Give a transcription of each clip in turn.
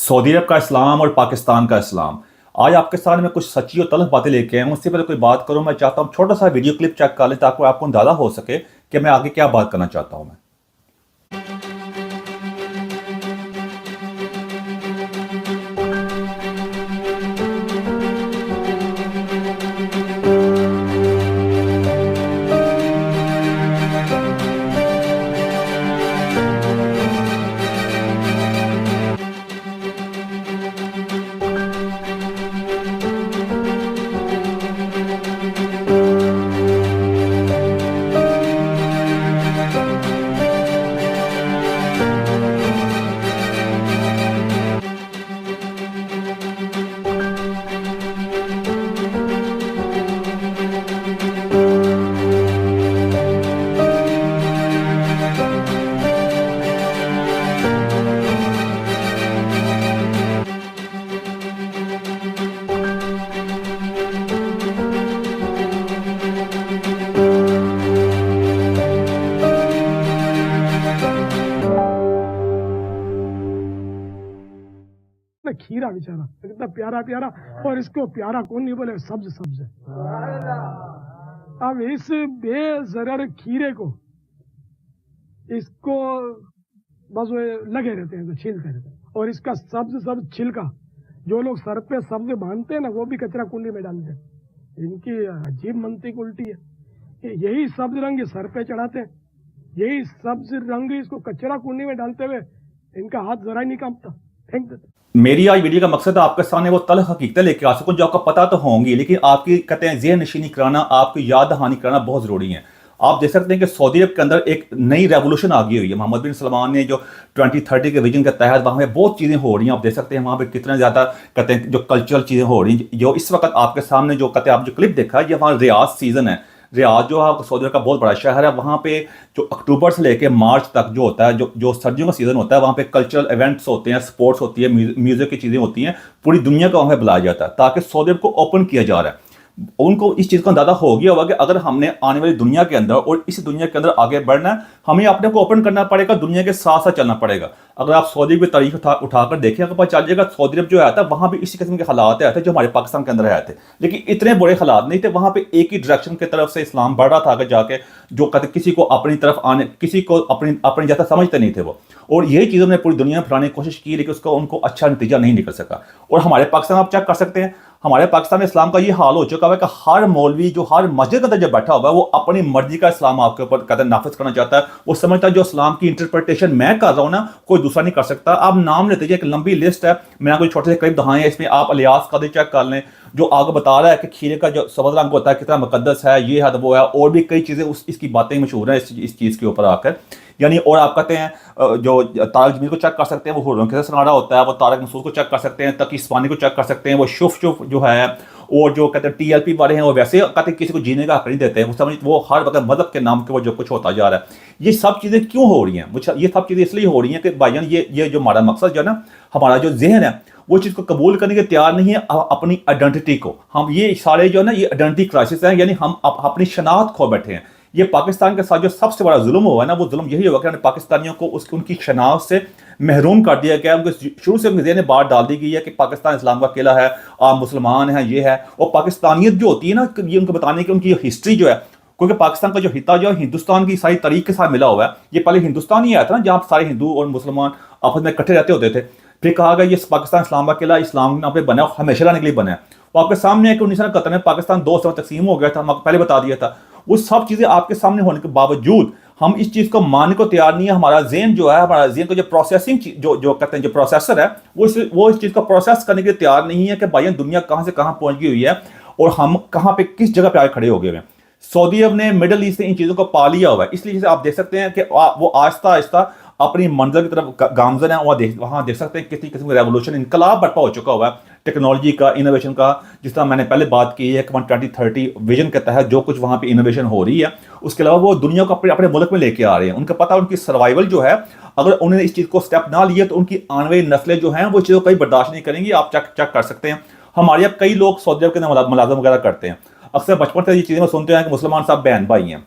سعودی عرب کا اسلام اور پاکستان کا اسلام۔ آج آپ کے سامنے میں کچھ سچی اور تلخ باتیں لے کے آئے ہوں۔ اس سے پہلے کوئی بات کروں، میں چاہتا ہوں چھوٹا سا ویڈیو کلپ چیک کر لیں تاکہ آپ کو اندازہ ہو سکے کہ میں آگے کیا بات کرنا چاہتا ہوں۔ کھیرا بیچارا کتنا پیارا پیارا، اور اس کو پیارا کون نہیں بولے، سبز سبز ہے۔ اب اس بے ضرر کھیرے کو اس کو بس وہ لگے رہتے ہیں تو چھیلتے رہتے ہیں، اور اس کا سبز سبز چھلکا جو لوگ سر پہ سبز باندھتے ہیں نا، وہ بھی کچرا کنڈی میں ڈالتے ہیں۔ ان کی عجیب منطق الٹی ہے کہ یہی سبز رنگ سر پہ چڑھاتے ہیں، یہی سبز رنگ اس کو کچرا کنڈی میں ڈالتے ہوئے ان کا ہاتھ ذرا ہی نہیں کانپتا، پھینک دیتے۔ میری آج ویڈیو کا مقصد ہے آپ کے سامنے وہ تلخ حقیقتیں لے کے آ سکوں جو آپ کو پتہ تو ہوں گی، لیکن آپ کی کہتے ہیں ذہن نشینی کرانا، آپ کی یاد دہانی کرانا بہت ضروری ہے۔ آپ دیکھ سکتے ہیں کہ سعودی عرب کے اندر ایک نئی ریولوشن آ گئی ہوئی ہے۔ محمد بن سلمان نے جو 2030 کے ویژن کے تحت وہاں پہ بہت چیزیں ہو رہی ہیں۔ آپ دیکھ سکتے ہیں وہاں پہ کتنے زیادہ کہتے ہیں جو کلچرل چیزیں ہو رہی ہیں۔ جو اس وقت آپ کے سامنے جو کہتے ہیں آپ جو کلپ دیکھا ہے، یہ وہاں ریاض سیزن ہے۔ ریاض جو ہے سعودی عرب کا بہت بڑا شہر ہے۔ وہاں پہ جو اکتوبر سے لے کے مارچ تک جو ہوتا ہے، جو سردیوں کا سیزن ہوتا ہے، وہاں پہ کلچرل ایونٹس ہوتے ہیں، سپورٹس ہوتی ہے، میوزک کی چیزیں ہوتی ہیں، پوری دنیا کو وہاں پہ بلایا جاتا ہے تاکہ سعودی عرب کو اوپن کیا جا رہا ہے۔ ان کو اس چیز کا اندازہ ہو گیا ہوگا کہ اگر ہم نے آنے والی دنیا کے اندر اور اس دنیا کے اندر آگے بڑھنا ہے، ہمیں اپنے کو اوپن کرنا پڑے گا، دنیا کے ساتھ ساتھ چلنا پڑے گا۔ اگر آپ سعودی عرب کی تاریخ اٹھا کر دیکھیں، آپ کو پتہ چل جائے گا سعودی عرب جو آیا تھا وہاں بھی اسی قسم کے حالات آئے تھے جو ہمارے پاکستان کے اندر آئے تھے، لیکن اتنے بڑے حالات نہیں تھے۔ وہاں پہ ایک ہی ڈائریکشن کی طرف سے اسلام بڑھ رہا تھا آگے جا کے، جو کہتے کسی کو اپنی طرف آنے، کسی کو اپنی جیسا سمجھتے نہیں تھے وہ، اور یہی چیزوں نے پوری دنیا میں پھیلانے کی کوشش کی، لیکن اس کا ان کو اچھا نتیجہ نہیں نکل سکا۔ اور ہمارے پاکستان آپ چیک کر سکتے ہیں، ہمارے پاکستان میں اسلام کا یہ حال ہو چکا ہے کہ ہر مولوی جو ہر مسجد کے اندر جو بیٹھا ہوا ہے وہ اپنی مرضی کا اسلام آپ کے اوپر کہتے ہیں نافذ کرنا چاہتا ہے۔ وہ سمجھتا ہے جو اسلام کی انٹرپریٹیشن میں کر رہا ہوں نا، کوئی دوسرا نہیں کر سکتا۔ آپ نام لیتے ایک لمبی لسٹ ہے، میں نے کوئی چھوٹے سے کلپ دکھائے ہیں، اس میں آپ الیاس قادری چیک کر لیں جو آگے بتا رہا ہے کہ کھیرے کا جو سبز رنگ ہوتا ہے کتنا مقدس ہے، یہ ہے وہ ہے، اور بھی کئی چیزیں اس کی باتیں مشہور ہیں اس چیز کے اوپر آ کر، یعنی۔ اور آپ کہتے ہیں جو طارق جمیل کو چیک کر سکتے ہیں، وہ حرم کے سنارا ہوتا ہے، وہ طارق مسعود کو چیک کر سکتے ہیں، تقی اسفانی کو چیک کر سکتے ہیں، وہ شف جو ہے، اور جو کہتے ہیں ٹی ایل پی والے ہیں وہ ویسے کہتے ہیں کسی کو جینے کا حق نہیں دیتے ہیں، وہ ہر وقت مذہب کے نام کے وہ جو کچھ ہوتا جا رہا ہے۔ یہ سب چیزیں کیوں ہو رہی ہیں؟ یہ سب چیزیں اس لیے ہو رہی ہیں کہ بھائی جان یہ جو ہمارا مقصد جو ہے نا، ہمارا جو ذہن ہے وہ چیز کو قبول کرنے کے تیار نہیں ہے، اپنی آئیڈینٹی کو۔ ہم یہ سارے جو ہے نا، یہ آئیڈینٹی کرائسس ہیں، یعنی ہم اپنی شناخت کھو بیٹھے ہیں۔ یہ پاکستان کے ساتھ جو سب سے بڑا ظلم ہوا ہے نا، وہ ظلم یہی ہوا کہ پاکستانیوں کو ان کی شناخت سے محروم کر دیا گیا۔ ان کے شروع سے ان کے ذہن میں بات ڈال دی گئی ہے کہ پاکستان اسلام کا قلعہ ہے، آپ مسلمان ہیں، یہ ہے۔ اور پاکستانیت جو ہوتی ہے نا، یہ ان کو بتانے کی ان کی ہسٹری جو ہے، کیونکہ پاکستان کا جو خطہ جو ہے ہندوستان کی ساری تاریخ کے ساتھ ملا ہوا ہے۔ یہ پہلے ہندوستان ہی آیا تھا نا، جہاں سارے ہندو اور مسلمان آپس میں اکٹھے رہتے ہوتے تھے۔ پھر کہا گیا یہ پاکستان اسلام کا قلعہ اسلام کے نام پہ بنا، ہمیشہ رہنے کے لیے بنا ہے۔ وہ آپ کے سامنے ہے کہ 1971 میں پاکستان 2 حصوں میں تقسیم ہو گیا تھا، ہم پہلے بتا دیا تھا۔ وہ سب چیزیں آپ کے سامنے ہونے کے باوجود ہم اس چیز کو ماننے کو تیار نہیں ہے۔ ہمارا ذہن جو ہے، ہمارا ذہن کا جو پروسیسنگ جو کہتے ہیں جو پروسیسر ہے، وہ اس چیز کو پروسیس کرنے کے لیے تیار نہیں ہے کہ بھائی دنیا کہاں سے کہاں پہنچ گئی ہوئی ہے اور ہم کہاں پہ کس جگہ پہ آگے کھڑے ہو گئے ہیں۔ سعودی عرب نے مڈل ایسٹ نے ان چیزوں کو پا لیا ہوا ہے، اس لیے آپ دیکھ سکتے ہیں کہ وہ آہستہ آہستہ اپنی منزل کی طرف گامزن ہے۔ وہاں دیکھ سکتے ہیں کتنی قسم کا ریولوشن، انقلاب برپا ہو چکا ہوا ہے ٹیکنالوجی کا، انوویشن کا۔ جس طرح میں نے پہلے بات کی ہے کہ 2030 ویژن کے تحت جو کچھ وہاں پہ انوویشن ہو رہی ہے، اس کے علاوہ وہ دنیا کو اپنے ملک میں لے کے آ رہے ہیں۔ ان کا پتہ ان کی سروائیول جو ہے، اگر انہوں نے اس چیز کو سٹیپ نہ لیے تو ان کی آنے والی نسلیں جو ہیں وہ اس چیزوں کو کبھی برداشت نہیں کریں گی۔ آپ چیک کر سکتے ہیں، ہمارے یہاں کئی لوگ سعودی عرب کے اندر ملازم وغیرہ کرتے ہیں۔ اکثر بچپن سے یہ چیزیں میں سنتے ہیں کہ مسلمان صاحب بہن بھائی ہیں،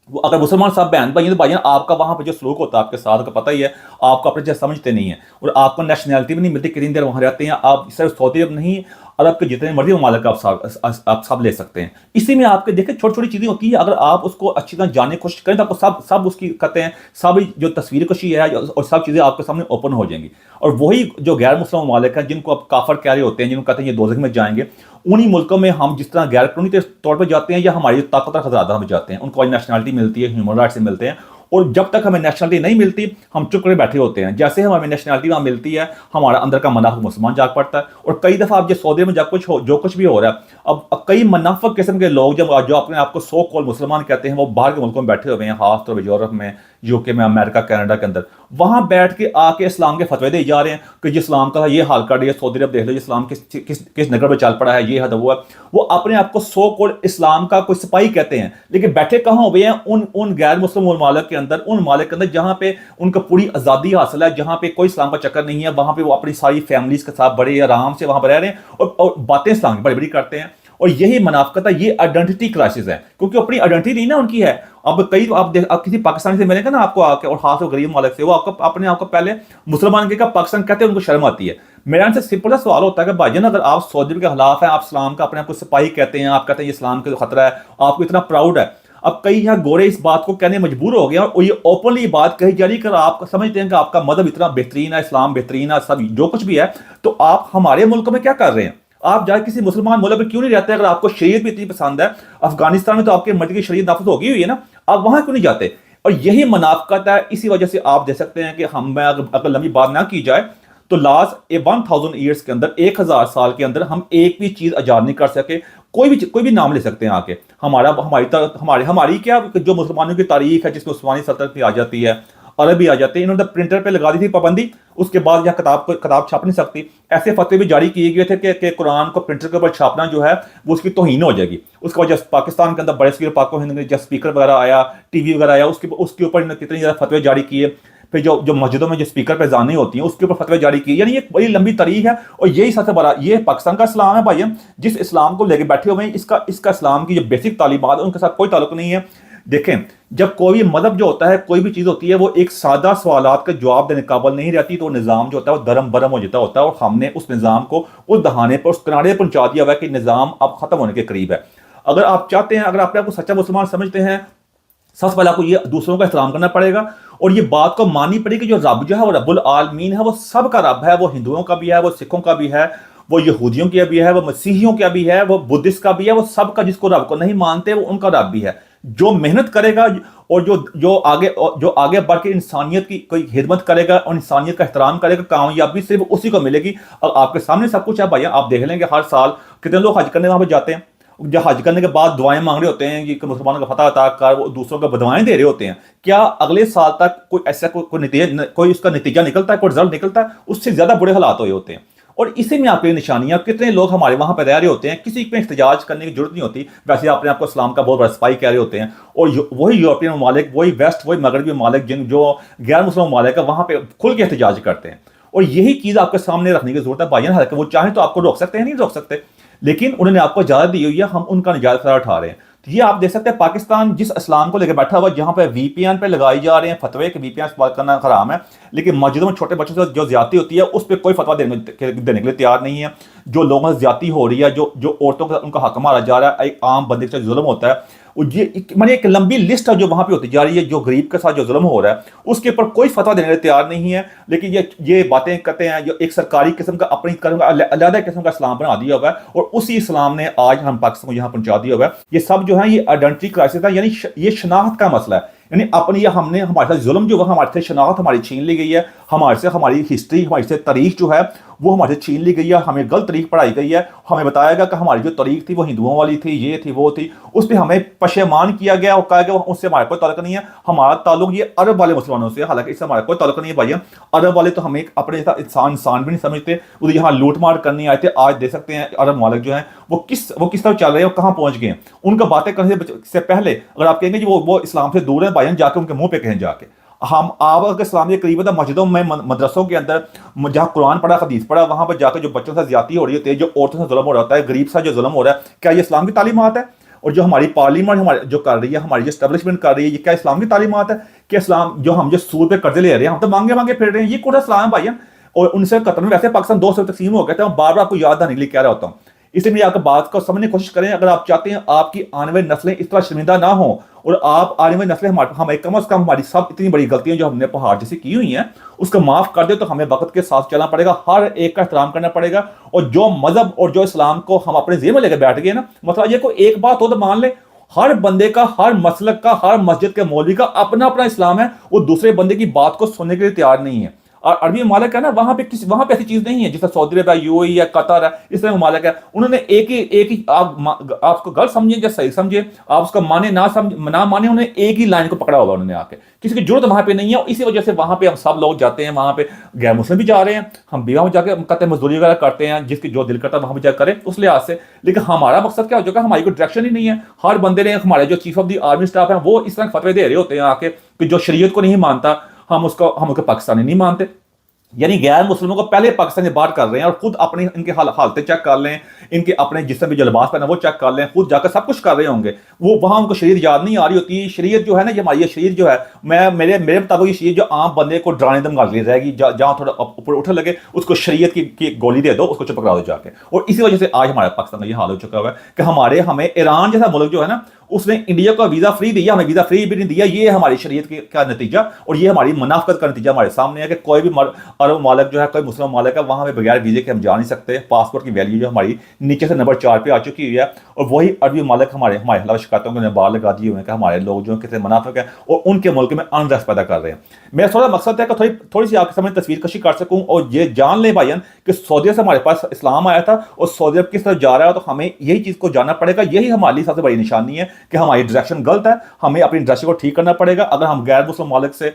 وہ اگر مسلمان صاحب بہن بھائی ہیں تو بھائی آپ کا وہاں پہ جو سلوک ہوتا ہے آپ کے ساتھ کا پتہ ہی ہے، آپ کو اپنے جیسے سمجھتے نہیں ہیں، اور آپ کو نیشنلٹی بھی نہیں ملتی، کتنی دیر وہاں رہتے ہیں آپ، صرف سعودی عرب نہیں، عرب کے جتنے مرضی ممالک آپ سب لے سکتے ہیں۔ اسی میں آپ کے دیکھیں چھوٹی چھوٹی چیزیں ہوتی ہیں، اگر آپ اس کو اچھی طرح جاننے کی کوشش کریں تو آپ کو سب اس کی کہتے ہیں سب جو تصویر کشی ہے اور سب چیزیں آپ کے سامنے اوپن ہو جائیں گی۔ اور وہی جو غیر مسلم ممالک ہیں جن کو آپ کافر کہہ رہے ہوتے ہیں، جن کو کہتے ہیں یہ دوزخ میں جائیں گے، انہی ملکوں میں ہم جس طرح غیر قانونی طور پہ جاتے ہیں یا ہماری طاقتور خزانہ میں جاتے ہیں، ان کو نیشنلٹی ملتی ہے، ہیومن رائٹس سے ملتے ہیں، اور جب تک ہمیں نیشنلٹی نہیں ملتی ہم چپ کر بیٹھے ہوتے ہیں۔ جیسے ہمیں نیشنلٹی وہاں ملتی ہے ہمارا اندر کا منافق مسلمان جاگ پڑتا ہے، اور کئی دفعہ اب جو سعودی میں جو کچھ بھی ہو رہا ہے، اب کئی منافق قسم کے لوگ جو اپنے آپ کو سو کال مسلمان کہتے ہیں، وہ باہر کے ملکوں میں بیٹھے ہوئے ہیں، خاص طور پہ یورپ میں، یو کے میں، امریکہ، کینیڈا کے اندر، وہاں بیٹھ کے آ کے اسلام کے فتوے دے جا رہے ہیں کہ جی اسلام کا یہ حال کر رہی ہے، سعودی عرب دیکھ لو اسلام کس نگر میں چل پڑا ہے، یہ ہے وہ ہے۔ وہ اپنے آپ کو سو کال اسلام کا کوئی سپاہی کہتے ہیں، لیکن بیٹھے کہاں ہوئے ہیں ان غیر مسلم ممالک کے اندر، ان ممالک کے اندر جہاں پہ ان کو پوری آزادی حاصل ہے، جہاں پہ کوئی اسلام کا چکر نہیں ہے، وہاں پہ وہ اپنی ساری فیملیز کے ساتھ بڑے آرام سے وہاں پہ رہ رہے ہیں اور باتیں اسلام کی بڑی بڑی کرتے ہیں۔ اور یہی منافقت ہے، یہ آئیڈینٹی کرائسس ہے، کیونکہ اپنی آئیڈینٹی نہیں نا ان کی ہے۔ اب کئی آپ کسی پاکستانی سے ملیں گے نا آپ کو آ کے، اور خاص طور غریب ممالک سے، وہ آپ کو اپنے آپ کو پہلے مسلمان کے پاکستان کہتے ہیں، ان کو شرم آتی ہے۔ میرا ان سے سمپل سا سوال ہوتا ہے کہ بھائی جان اگر آپ سعودی کے خلاف ہیں، آپ اسلام کا اپنے آپ کو سپاہی کہتے ہیں، آپ کہتے ہیں یہ اسلام کا خطرہ ہے، آپ کو اتنا پراؤڈ ہے، اب کئی یہاں گورے اس بات کو کہنے مجبور ہو گئے اور یہ اوپنلی بات کہی جا رہی ہے کہ آپ سمجھتے ہیں کہ آپ کا مذہب اتنا بہترین ہے، اسلام بہترین ہے، سب جو کچھ بھی ہے، تو آپ ہمارے ملک میں کیا کر رہے ہیں؟ آپ جا کسی مسلمان ملک میں کیوں نہیں رہتے؟ اگر آپ کو شریعت بھی اتنی پسند ہے، افغانستان میں تو آپ کے مرضی کی شریعت نافذ ہوگی ہوئی ہے نا، آپ وہاں کیوں نہیں جاتے؟ اور یہی منافقت ہے، اسی وجہ سے آپ دیکھ سکتے ہیں کہ اگر لمبی بات نہ کی جائے تو لاسٹ 1000 ایئرس کے اندر، 1000 سال کے اندر ہم ایک بھی چیز ایجاد نہیں کر سکے۔ کوئی بھی نام لے سکتے ہیں آ کے، ہماری کیا جو مسلمانوں کی تاریخ ہے جس میں عثمانی سلطنت بھی آ جاتی ہے، عربی آ جاتے ہیں، انہوں نے پرنٹر پہ لگا دی تھی پابندی، اس کے بعد یہاں کتاب چھاپ نہیں سکتی۔ ایسے فتوے بھی جاری کیے گئے تھے کہ قرآن کو پرنٹر کے اوپر چھاپنا جو ہے وہ اس کی توہین ہو جائے گی۔ اس کے بعد جب پاکستان کے اندر بڑے اسکول پاک و ہند میں جب اسپیکر وغیرہ آیا، ٹی وی وغیرہ آیا، اس کے اوپر انہوں نے کتنی زیادہ فتوے جاری کیے۔ پھر جو مسجدوں میں جو اسپیکر پہ زانیں ہوتی ہیں اس کے اوپر فتوے جاری کیے، یعنی یہ بڑی لمبی تاریخ ہے۔ اور یہی سب سے بڑا یہ پاکستان کا اسلام ہے بھائی، جس اسلام کو لے کے بیٹھے ہوئے ہیں، اس کا اسلام کی جو بیسک تعلیمات ان کے ساتھ کوئی تعلق نہیں ہے۔ دیکھیں جب کوئی مذہب جو ہوتا ہے، کوئی بھی چیز ہوتی ہے، وہ ایک سادہ سوالات کا جواب دینے قابل نہیں رہتی، تو وہ نظام جو ہوتا ہے وہ درم برم ہو جاتا ہوتا ہے، اور ہم نے اس نظام کو اس دہانے پر، اس کنارے پر پہنچا دیا ہوا ہے کہ نظام اب ختم ہونے کے قریب ہے۔ اگر آپ چاہتے ہیں، اگر آپ کو سچا مسلمان سمجھتے ہیں، سب سے پہلے آپ کو یہ دوسروں کا احترام کرنا پڑے گا، اور یہ بات کو ماننی پڑے گی کہ جو رب جو ہے وہ رب العالمین ہے، وہ سب کا رب ہے، وہ ہندوؤں کا بھی ہے، وہ سکھوں کا بھی ہے، وہ یہودیوں کا بھی ہے، وہ مسیحیوں کا بھی ہے، وہ بدھسٹ کا بھی ہے، وہ سب کا، جس کو رب کو نہیں مانتے وہ ان کا رب بھی ہے۔ جو محنت کرے گا اور جو آگے بڑھ کے انسانیت کی کوئی خدمت کرے گا اور انسانیت کا احترام کرے گا، کامیابی صرف اسی کو ملے گی۔ اور آپ کے سامنے سب کچھ ہے بھائی، آپ دیکھ لیں گے ہر سال کتنے لوگ حج کرنے وہاں پہ جاتے ہیں، جو حج کرنے کے بعد دعائیں مانگ رہے ہوتے ہیں، یہ کہ مسلمانوں کا فتح عطا کر، وہ دوسروں کو بدوائیں دے رہے ہوتے ہیں۔ کیا اگلے سال تک کوئی ایسا کوئی اس کا نتیجہ نکلتا ہے، کوئی رزلٹ نکلتا ہے؟ اس سے زیادہ برے حالات ہوئے ہوتے ہیں۔ اور اسی میں آپ کی نشانیاں، کتنے لوگ ہمارے وہاں پہ رہ رہے ہوتے ہیں، کسی پہ احتجاج کرنے کی ضرورت نہیں ہوتی، ویسے اپنے آپ کو اسلام کا بہت بڑا سپاہی کہہ رہے ہوتے ہیں، اور وہی یورپین ممالک، وہی ویسٹ، وہی مغربی ممالک جو غیر مسلم ممالک ہے، وہاں پہ کھل کے احتجاج کرتے ہیں۔ اور یہی چیز آپ کے سامنے رکھنے کی ضرورت ہے بھائی، حالانکہ وہ چاہیں تو آپ کو روک سکتے ہیں، نہیں روک سکتے، لیکن انہوں نے آپ کو اجازت دی ہوئی ہے، ہم ان کا نجائز فائدہ اٹھا رہے ہیں۔ تو یہ آپ دیکھ سکتے ہیں پاکستان جس اسلام کو لے کے بیٹھا ہوا، جہاں پہ وی پی این پہ لگائی جا رہے ہیں فتوے کہ وی پی این استعمال کرنا حرام ہے، لیکن مسجدوں میں چھوٹے بچوں سے جو زیادتی ہوتی ہے اس پہ کوئی فتویٰ دینے کے لیے تیار نہیں ہے۔ جو لوگوں سے زیادتی ہو رہی ہے، جو عورتوں کا ان کا حق مارا جا رہا ہے، ایک عام بندے کے ساتھ ظلم ہوتا ہے، یہ ایک لمبی لسٹ ہے جو وہاں پہ ہوتی جا رہی ہے، جو غریب کے ساتھ جو ظلم ہو رہا ہے اس کے اوپر کوئی فتویٰ دینے کے لیے تیار نہیں ہے۔ لیکن یہ باتیں کرتے ہیں، جو ایک سرکاری قسم کا اپنی علیحدہ قسم کا اسلام بنا دیا ہوا ہے، اور اسی اسلام نے آج ہم پاکستان کو یہاں پہنچا دیا ہوا ہے۔ یہ سب جو ہے یہ آئیڈینٹی کرائسس ہے، یعنی یہ شناخت کا مسئلہ ہے، یعنی اپنی ہم نے ہمارے ساتھ ظلم جو ہمارے سے شناخت ہماری چھین لی گئی ہے، ہمارے سے ہماری ہسٹری، ہماری سے تاریخ جو ہے وہ ہمارے سے چھین لی گئی ہے، ہمیں غلط تاریخ پڑھائی گئی ہے، ہمیں بتایا گیا کہ ہماری جو تاریخ تھی وہ ہندوؤں والی تھی، یہ تھی وہ تھی، اس پہ ہمیں پشیمان کیا گیا اور کہا گیا اس سے ہمارا کوئی تعلق نہیں ہے، ہمارا تعلق یہ عرب والے مسلمانوں سے، حالانکہ اس سے ہمارا کوئی تعلق نہیں ہے بھائی۔ عرب والے تو ہمیں اپنے انسان بھی نہیں سمجھتے، وہ یہاں لوٹ مار کرنے آئے تھے۔ آج دیکھ سکتے ہیں عرب ممالک جو ہیں وہ کس طرح چل رہے ہیں اور کہاں پہنچ گئے ہیں۔ ان کا باتیں کرنے سے پہلے اگر آپ کہیں گے کہ وہ اسلام سے دور ہیں بھائی، جا کے ان کے منہ پہ کہیں جا کے آپ اگر اسلام کے قریب ہے، مسجدوں میں، مدرسوں کے اندر جہاں قرآن پڑھا، حدیث پڑھا، وہاں پر جا کے جو بچوں سے زیادتی ہو رہی ہوتی ہے، جو عورتوں سے ظلم ہو رہا ہوتا ہے، غریب سے جو ظلم ہو رہا ہے، کیا یہ اسلام کی تعلیمات ہے؟ اور جو ہماری پارلیمنٹ ہمارے جو کر رہی ہے، ہماری جو اسٹیبلشمنٹ کر رہی ہے، یہ کیا اسلام کی تعلیمات ہے کہ اسلام جو ہم جو سود پہ قرضے لے رہے ہیں، ہم تو مانگے پھر رہے ہیں، یہ کون اسلام ہے بھائی؟ اور ان سے قطر میں ویسے پاکستان 2 سے تقسیم ہو گئے تھے، بار بار آپ کو یاد دہانی کے لیے کہہ رہا ہوتا ہوں، اس لیے میں آپ کو بات کو سمجھنے کی کوشش کریں. اگر آپ چاہتے ہیں آپ کی آنے والی نسلیں اس طرح شرمندہ نہ ہوں، اور آپ آنے والی نسلیں ہمیں کم از کم ہماری سب اتنی بڑی غلطیاں جو ہم نے پہاڑ جیسی کی ہوئی ہیں اس کو معاف کر دے، تو ہمیں وقت کے ساتھ چلنا پڑے گا، ہر ایک کا احترام کرنا پڑے گا. اور جو مذہب اور جو اسلام کو ہم اپنے ذہن میں لے کے بیٹھ گئے نا، مطلب یہ کوئی ایک بات ہو تو مان لیں، ہر بندے کا، ہر مسلک کا، ہر مسجد کے مولوی کا اپنا اپنا اسلام ہے، وہ دوسرے بندے کی بات کو سننے کے لیے تیار نہیں ہے. اور عربی ممالک ہے نا، وہاں پہ ایسی چیز نہیں ہے جیسے سعودی عرب ہے، یو اے ای ہے، قطر ہے، اس طرح ممالک ہے، انہوں نے ایک ہی آپ اس کو غلط سمجھیں یا صحیح سمجھیں، آپ اس کو مانے نہ مانے، انہوں نے ایک ہی لائن کو پکڑا ہوگا انہوں نے آ کے، کسی کی ضرورت وہاں پہ نہیں ہے. اسی وجہ سے وہاں پہ ہم سب لوگ جاتے ہیں، وہاں پہ غیر مسلم بھی جا رہے ہیں، ہم بھی وہاں جا کے کہتے ہیں مزدوری وغیرہ کرتے ہیں، جس کی جو دل کرتا ہے وہاں پہ جا کریں اس لحاظ سے. لیکن ہمارا مقصد کیا ہو چکا ہے، ہماری کوئی ڈائریکشن ہی نہیں ہے. ہر بندے نے، ہمارے جو chief of the army staff ہیں وہ اس طرح فتوے دے رہے ہوتے ہیں آ کے کہ جو شریعت کو نہیں مانتا ہم اس کو پاکستانی نہیں مانتے. یعنی غیر مسلموں کو پہلے پاکستان سے باہر کر رہے ہیں، اور خود اپنی ان کے حالتیں چیک کر لیں، ان کے اپنے جس سے بھی جو لباس پہنا وہ چیک کر لیں، خود جا کر سب کچھ کر رہے ہوں گے. وہ وہاں ان کو شریعت یاد نہیں آ رہی ہوتی. شریعت جو ہے نا، یہ ہماری شریعت جو ہے، میرے مطابق یہ شریعت جو عام بندے کو ڈرانے دھمکانے رہے گی، جہاں تھوڑا اوپر اٹھنے لگے اس کو شریعت کی گولی دے دو، اس کو چپ کرا دو جا کے. اور اسی وجہ سے آج ہمارے پاکستان کا یہ حال ہو چکا ہوا ہے کہ ہمیں ایران جیسا ملک جو ہے نا، اس نے انڈیا کو ویزا فری دیا، ہمیں ویزا فری بھی نہیں دیا. یہ ہماری شریعت کا نتیجہ، اور یہ ہماری منافقت کا نتیجہ ہمارے سامنے ہے کہ کوئی بھی عرب ممالک جو ہے، کوئی مسلم ممالک ہے، وہاں پہ بغیر ویزے کے ہم جا نہیں سکتے. پاسپورٹ کی ویلیو جو ہماری نیچے سے نمبر 4 پہ آ چکی ہوئی ہے. اور وہی عربی ممالک ہمارے خلاف شکایتوں کو بار لگا دیے ہوئے ہیں کہ ہمارے لوگ جو کتنے منافق ہیں اور ان کے ملک میں انریسٹ پیدا کر رہے ہیں. میرا تھوڑا مقصد ہے کہ تھوڑی سی آپ کے سامنے تصویر کشی کر سکوں، اور یہ جان لیں بھائیان کہ سعودیہ سے ہمارے پاس اسلام آیا تھا، اور سعودیہ کس طرح جا رہا ہے، تو ہمیں یہی چیز کو جاننا پڑے گا. یہی ہماری سب سے بڑی نشانی ہے کہ ہماری ڈائریکشن غلط ہے، ہمیں اپنی ڈائریکشن کو ٹھیک کرنا پڑے گا. اگر ہم غیر مسلم ممالک سے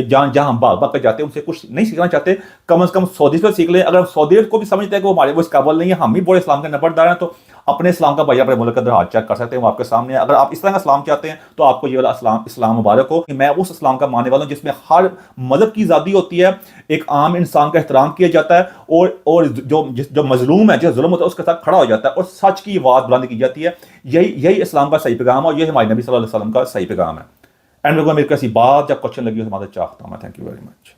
جہاں ہم بھاگ کر جاتے ہیں ان سے کچھ نہیں سیکھنا چاہتے، کم از کم سعودی سے سیکھ لیں. اگر ہم سعودی کو بھی سمجھتے ہیں کہ وہ ہمارے وہ اس قابل نہیں ہے، ہم بھی بڑے اسلام کے نمبردار ہیں، تو اپنے اسلام کا بھائی اپنے ملک کے اندر ہاتھ چیک کر سکتے ہیں، وہ آپ کے سامنے ہے. اگر آپ اس طرح کا اسلام چاہتے ہیں تو آپ کو یہ والا اسلام مبارک ہو. میں اس اسلام کا ماننے والا ہوں جس میں ہر مذہب کی آزادی ہوتی ہے، ایک عام انسان کا احترام کیا جاتا ہے، اور جو مظلوم ہے، جو ظلم ہوتا ہے، اس کے ساتھ کھڑا ہو جاتا ہے، اور سچ کی آواز بلند کی جاتی ہے. یہی اسلام کا صحیح پیغام ہے، اور یہ ہمارے نبی صلی اللہ علیہ وسلم کا صحیح پیغام ہے. اینڈ میرے کو ایسی بات جب کوشچن لگی ہو تو میں چاہتا ہوں. Thank you very much.